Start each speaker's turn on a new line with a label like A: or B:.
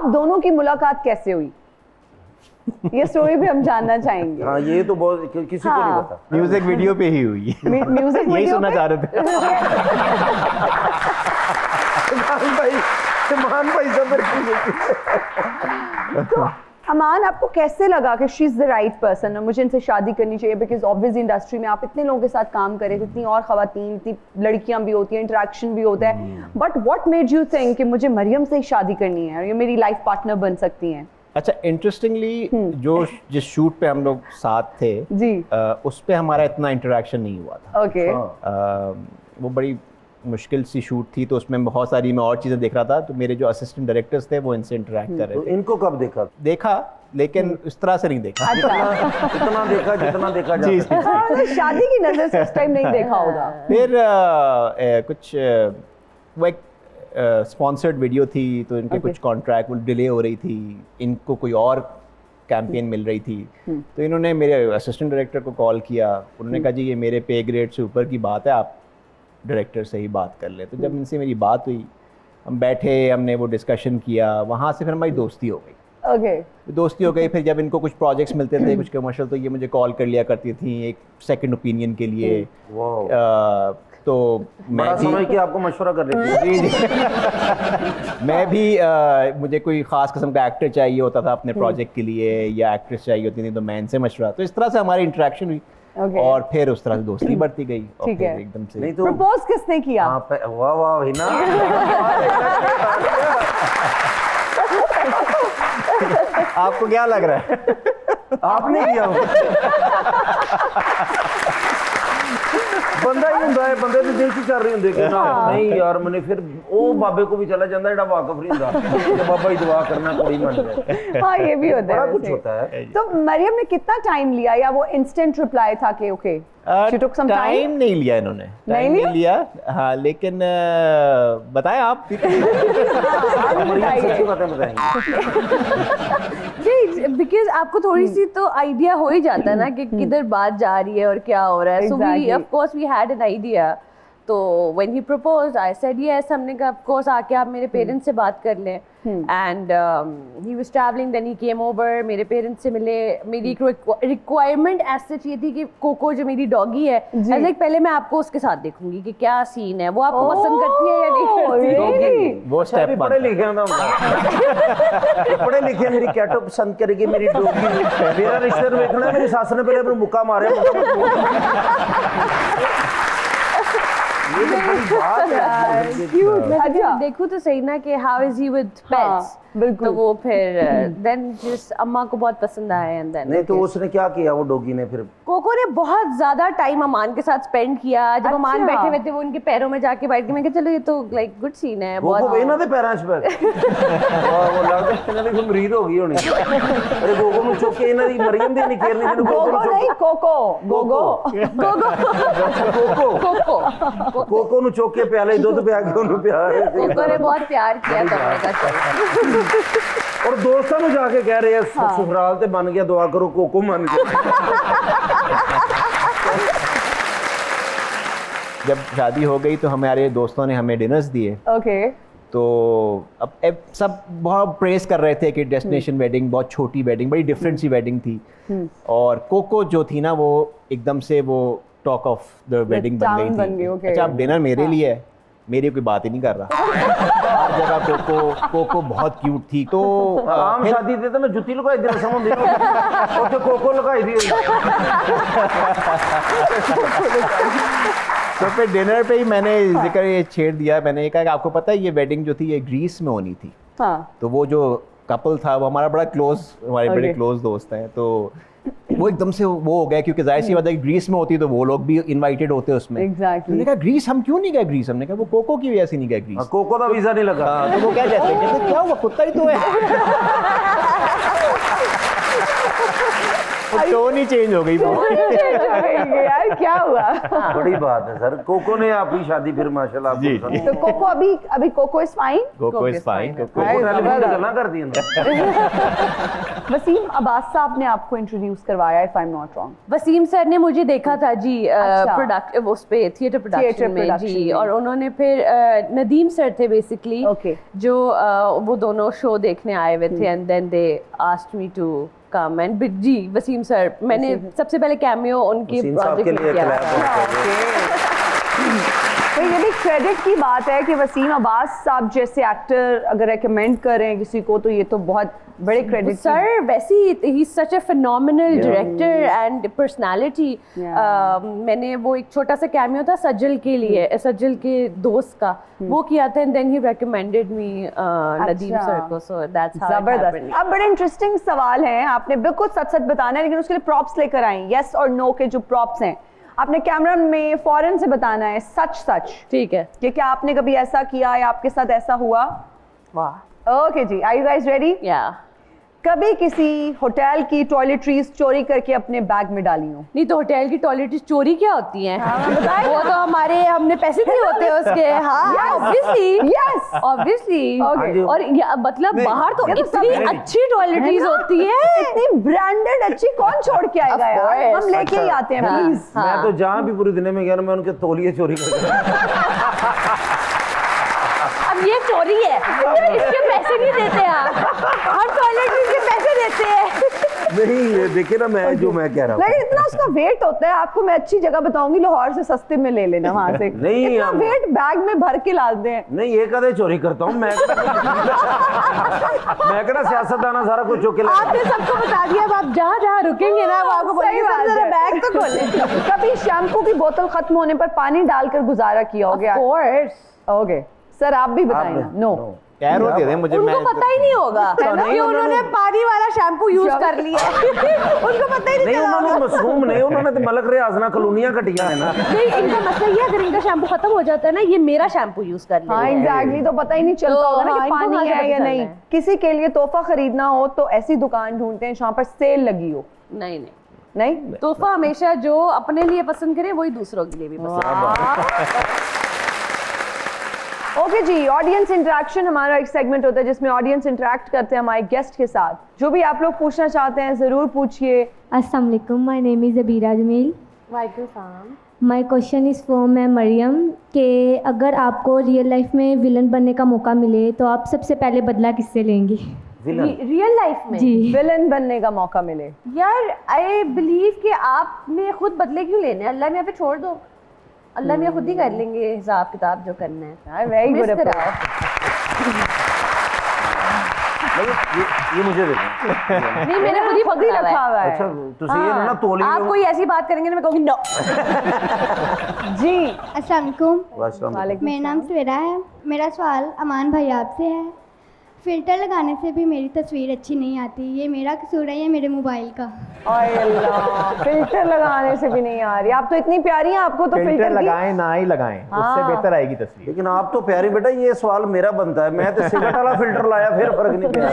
A: आप दोनों की मुलाकात कैसे हुई? ये स्टोरी भी हम जानना चाहेंगे।
B: हाँ ये तो बहुत किसी को नहीं पता।
C: म्यूजिक वीडियो पे ही हुई।
A: म्यूजिक
C: यही
A: वीडियो
C: सुनना
A: पे?
C: चाह रहे थे।
B: मान भाई सबर
A: तो अमान, आपको कैसे लगा कि she is the right person और मुझे इनसे शादी करनी चाहिए? बिकॉज ऑब्वियस इंडस्ट्री में आप इतने लोगों के साथ काम करे, इतनी और खवातीन, इतनी लड़कियां भी होती हैं, इंटरेक्शन भी होता है, but what made you think कि मुझे मरियम से ही शादी करनी है और ये मेरी लाइफ पार्टनर बन सकती हैं?
C: अच्छा, इंटरेस्टिंगली जो जिस शूट पे हम लोग साथ थे
A: जी
C: उस पे हमारा इतना इंटरेक्शन नहीं हुआ था।
A: ओके
C: वो बड़ी मुश्किल सी शूट थी, तो उसमें बहुत सारी मैं और चीज़ें देख रहा था, तो मेरे जो असिस्टेंट डायरेक्टर्स थे वो इनसे इंटरेक्ट कर रहे
B: तो
C: थे।
B: इनको कब देखा?
C: लेकिन इस तरह से नहीं देखा।
B: इतना देखा जितना देखा जा
C: जी,
B: सकता है।
A: शादी की नजर से उस टाइम नहीं देखा होगा।
C: फिर कुछ वो एक स्पॉन्सर्ड वीडियो थी, तो इनके कुछ कॉन्ट्रैक्ट वो डिले हो रही थी, इनको कोई और कैंपेन मिल रही थी, तो इन्होंने मेरे असिस्टेंट डायरेक्टर को कॉल किया। उन्होंने कहा जी ये मेरे पे ग्रेड से ऊपर की बात है, आप डायरेक्टर से ही बात कर ले। तो जब इनसे मेरी बात हुई, हम बैठे, हमने वो डिस्कशन किया, वहाँ से फिर हमारी दोस्ती हो गई। दोस्ती हो गई। फिर जब इनको कुछ प्रोजेक्ट्स मिलते थे, कुछ कमर्शियल, तो ये मुझे कॉल कर लिया करती थी एक सेकंड ओपिनियन के लिए। तो मैं भी
B: समझ के आपको मशवरा कर रही थी।
C: मैं भी मुझे कोई ख़ास किस्म का एक्टर चाहिए होता था अपने प्रोजेक्ट के लिए, या एक्ट्रेस चाहिए होती थी, तो मैं इनसे मशवरा, तो इस तरह से हमारी इंटरेक्शन हुई। और फिर उस तरह से दोस्ती बढ़ती गई। और फिर एकदम से
B: नहीं तो
A: प्रपोज किसने किया?
B: वाह वाह हिना।
C: आपको क्या लग रहा है?
B: आपने किया बंदा ही ਹੁੰਦਾ है, बंदे ਦੇ ਦਿਲ 'ਚ ਚੱਲ ਰਹੀ ਹੁੰਦੀ ਕਿ ਨਹੀਂ ਯਾਰ मैंने फिर ਉਹ ਬਾਬੇ को भी चला ਜਾਂਦਾ ਜਿਹੜਾ ਵਾਕਫ ਨਹੀਂ ਹੁੰਦਾ ਕਿ ਬਾਬਾ ही दुआ करना कुड़ी मन जाए।
A: हाँ ये भी होता है,
B: बड़ा कुछ होता है।
A: तो मरियम ने कितना टाइम लिया, या वो इंस्टेंट रिप्लाई था कि okay? She took some time?
C: Time नहीं लिया इन्होंने, टाइम नहीं लिया। हाँ लेकिन बताएं आप।
B: सच्ची बातें बताएंगे
D: जी, बिकॉज आपको थोड़ी सी तो आइडिया हो ही जाता है ना कि किधर बात जा रही है और क्या हो रहा है। So we of course we had an idea. तो when he proposed I said yes. हमने कहा ऑफ कोर्स आके आप मेरे पेरेंट्स से बात कर लें। And he was travelling, then he came over, मेरे पेरेंट्स से मिले। मेरी रिक्वायरमेंट एज सच ये थी कि कोको जो मेरी डॉगी है, लाइक पहले मैं आपको उसके साथ देखूंगी कि क्या सीन है, वो आपको पसंद करती है या नहीं करती।
C: वो स्टेप
B: पढ़े लिखे पढ़े लिखे मेरी कैटो पसंद करेगी, मेरी डॉगी। मेरा रिश्ता देखना, मेरी सास ने पहले अपने मुक्का मारे।
D: देखो तो सही ना कि how is he with pets.
A: बिल्कुल।
D: तो वो फिर देन जिस अम्मा को बहुत पसंद आया। एंड देन
B: नहीं तो उसने क्या किया वो डॉगी ने? फिर
D: कोको ने बहुत ज्यादा टाइम अमान के साथ स्पेंड किया। जब अमान बैठे हुए थे वो उनके पैरों में जाके बैठ के, मैं कहा चलो ये तो लाइक गुड सीन है।
B: बहुत ਇਹਨਾਂ ਦੇ ਪੈਰਾਂ 'ਚ ਪੈ ਉਹ ਲੱਗਦਾ ਇਹਨਾਂ ਦੀ ਮਰੀਜ਼ ਹੋ ਗਈ ਹੋਣੀ। ਅਰੇ ਗੋਗੋ ਨੂੰ ਚੁੱਕ ਕੇ ਇਹਨਾਂ ਦੀ ਮਰੀਮ ਦੀ ਨਹੀਂ ਕੇਰਨੀ ਜਿਹਨੂੰ
A: गोगो नहीं, कोको। गोगो
B: ਕੋਕੋ ਕੋਕੋ ਨੂੰ ਚੁੱਕ ਕੇ ਪਿਆਲੇ ਦੁੱਧ ਪਿਆ ਕੇ ਉਹਨੂੰ ਪਿਆ।
D: कोको ने बहुत प्यार किया था उनका चलो।
B: और दोस्तों ਨੂੰ ਜਾ ਕੇ ਕਹਿ ਰਹੇ ਆ सुखराल ਤੇ बन गया, दुआ करो कोको मन गया।
C: जब शादी हो गई तो हमारे दोस्तों ने हमें डिनर्स दिए।
A: ओके।
C: तो अब सब बहुत प्रेस कर रहे थे कि डेस्टिनेशन वेडिंग, बहुत छोटी वेडिंग, बड़ी डिफरेंट सी वेडिंग थी। और कोको जो थी ना वो एकदम से वो टॉक ऑफ द वेडिंग बन गई थी। अच्छा अब डिनर मेरे लिए है, मेरी कोई बात ही नहीं कर रहा। हर जगह कोको बहुत क्यूट थी। तो
B: आम शादी ते मैं जुत्ती लगाई दी रसम होंदी ना, ओथे कोको लगाई दी।
C: तो फिर डिनर पे ही मैंने जिक्र ये छेड़ दिया। मैंने कहा कि आपको पता है ये वेडिंग जो थी ये ग्रीस में होनी थी। तो वो जो कपल था वो हमारा बड़ा क्लोज, हमारे बड़े क्लोज दोस्त हैं। तो वो एकदम से वो हो गया, क्योंकि जाहिर सी बात है ग्रीस में होती तो वो लोग भी इनवाइटेड होते उसमें। मैंने कहा ग्रीस हम क्यों नहीं गए ग्रीस? हमने कहा वो कोको की वजह से नहीं गए ग्रीस।
B: कोको का वीजा नहीं लगा।
C: तो वो क्या कहते हैं, क्या हुआ, कुत्ता ही तो है। टोन ही चेंज हो गई वो।
A: यार क्या हुआ?
B: बड़ी बात है सर, कोको ने आपकी शादी फिर माशाल्लाह आपको
C: जी,
B: पसंद
C: जी।
B: है।
A: तो कोको अभी Coco is fine.
C: Coco is fine.
B: Coco telephone पे गल्ला कर दी अंदर।
A: वसीम अब्बास साहब ने आपको इंट्रोड्यूस करवाया, if I am not wrong.
D: Wasim sir ने मुझे देखा था जी
A: अच्छा।
D: प्रोडक्ट उस पे थिएटर प्रोडक्शन में
A: production
D: जी,
A: में।
D: और उन्होंने फिर नदीम सर थे बेसिकली
A: Okay.
D: जो वो दोनों शो देखने आए हुए थे and then they asked me to come and जी वसीम सर मैंने सबसे पहले कैमियो उनके
B: वसीम साहब के
D: प्रोजेक्ट में
B: लिए
D: किया
B: clap
D: था।
B: हो।
A: तो ये भी क्रेडिट की बात है कि वसीम अब्बास साहब जैसे एक्टर अगर रेकमेंड करें किसी को तो ये तो बहुत बड़े क्रेडिट।
D: सर वैसे ही such a phenomenal director and personality. मैंने वो एक छोटा सा कैमियो था सज्जल के लिए, सज्जल के दोस्त का, वो किया था and then he recommended me Nadeem sir को, सो दैट्स हाउ इट
A: जबरदस्त।
D: हैपेंड।
A: अब बड़े इंटरेस्टिंग सवाल हैं, आपने बिल्कुल सच सच बताना है लेकिन उसके लिए प्रॉप्स लेकर आए, यस और नो के जो प्रॉप्स हैं आपने कैमरा में फौरन से बताना है, सच सच
D: ठीक है।
A: कि क्या आपने कभी ऐसा किया या आपके साथ ऐसा हुआ।
D: वाह।
A: ओके जी, आर यू गाइस रेडी?
D: या
A: कभी किसी होटल की टॉयलेटरीज चोरी करके अपने बैग में डाली हो?
D: नहीं तो होटल की टॉयलेट चोरी क्या होती हैं?
A: बताएं
D: वो तो हमने पैसे दिए होते हैं उसके। हाँ ऑब्वियसली,
A: Yes.
D: ऑब्वियसली।
A: Okay.
D: और मतलब बाहर तो
A: ये तो
D: इतनी
A: सब-
D: अच्छी टॉयलेटरीज होती है।
A: इतनी ब्रांडेड अच्छी कौन छोड़ के आएगा
D: Of
A: यार,
D: course.
A: हम लेके ही आते हैं
D: हाँ,
A: प्लीज।
D: हाँ।
B: मैं तो जहाँ भी पूरे दिन में गया ना मैं उनके तौलिए चोरी करके
D: अब ये चोरी है, इसके पैसे नहीं देते आप, हर टॉयलेटरीज के पैसे देते हैं।
B: नहीं ये देखिए ना मैं जो मैं कह रहा हूँ
A: लेकिन इतना उसका वेट होता है, आपको मैं अच्छी जगह बताऊंगी, लाहौर से सस्ते में ले लेना वहां से।
B: नहीं,
A: इतना
B: हम-
A: वेट बैग में भर के लाते हैं।
B: नहीं ये कदे चोरी करता हूँ मैं कहना सियासतदाना सारा कुछ चुक के ले
D: आपने सबको बता दिया, अब आप जहाँ जहाँ रुकेंगे ना वो आपको
A: सही बात
D: बोलेंगे
A: है।
D: बैग तो खोले।
A: कभी शैम्पू की बोतल खत्म होने पर पानी डालकर गुजारा किया हो गया? ओके सर आप भी बताएं ना। नो
C: कह रहे थे मुझे,
D: उनको पता ही नहीं होगा
B: नहीं,
D: कि उन्होंने पानी वाला शैम्पू यूज कर लिया। उनको पता ही नहीं
B: नहीं
D: चला
B: उन्होंने
D: होगा।
B: मशरूम नहीं उन्होंने तो मलक रियाजना कलोनियां कटिया है ना।
D: नहीं इनका मसला ये है, अगर इनका शैम्पू खत्म हो जाता है ना, ये मेरा शैम्पू यूज कर
A: हाँ
D: लेंगे।
A: एग्जैक्टली, तो पता ही नहीं चलता
D: तो
A: होगा ना
D: हाँ,
A: कि
D: इनको
A: पानी
D: कहाँ से
A: है या
D: पता
A: नहीं।
D: चलना है?
A: किसी के लिए तोहफा खरीदना हो तो ऐसी दुकान ढूंढते हैं जहाँ पर सेल लगी हो।
D: नहीं नहीं,
A: नहीं
D: तोहफा हमेशा जो अपने लिए पसंद करे वही दूसरों के लिए भी पसंद।
A: ओके जी, ऑडियंस इंटरेक्शन हमारा एक सेगमेंट होता है जिसमें ऑडियंस इंटरेक्ट करते हैं हमारे गेस्ट के साथ। जो भी आप लोग पूछना चाहते हैं ज़रूर पूछिए।
E: अस्सलाम वालेकुम, my name is Abira Jameel.
D: वालेकुम सलाम।
E: माय क्वेश्चन इज़ फॉर मैं मरियम कि अगर आपको रियल लाइफ में विलन बनने का मौका मिले तो आप सबसे पहले बदला किससे लेंगी?
D: रियल लाइफ में
E: जी।
A: विलन बनने का मौका मिले?
D: यार आई बिलीव कि आपने खुद बदले क्यों लेने हैं, अल्लाह मियाँ पे छोड़ दो, अल्लाह मियाँ खुद ही कर लेंगे हिसाब किताब जो करना है।
A: वेरी गुड
D: मिस कराओ।
B: ये मुझे दे दो।
D: नहीं मैंने खुद ही
A: खुद ही
D: पकड़ा
A: रखा
D: हुआ है।
A: हुआ है।
B: अच्छा तुसी ये ना तोली
D: आप कोई ऐसी बात करेंगे ना मैं कहूँगी नो।
A: जी
E: अस्सलाम वालेकुम,
A: वालेकुम
E: मेरा नाम सवेरा है। मेरा सवाल अमान भाई आपसे है, फ़िल्टर लगाने से भी मेरी तस्वीर अच्छी नहीं आती, ये मेरा कसूर है या मेरे मोबाइल का?
A: ओए अल्लाह, फिल्टर लगाने से भी नहीं आ रही। आप तो इतनी प्यारी हैं, आपको तो
C: फिल्टर
A: फिल्टर की
C: लगाएं ना ही लगाएं, उससे बेहतर आएगी तस्वीर।
B: लेकिन आप तो प्यारी बेटा, ये सवाल मेरा बनता है, मैं तो सिगरेट वाला फिल्टर लाया फिर फर्क नहीं पड़ा।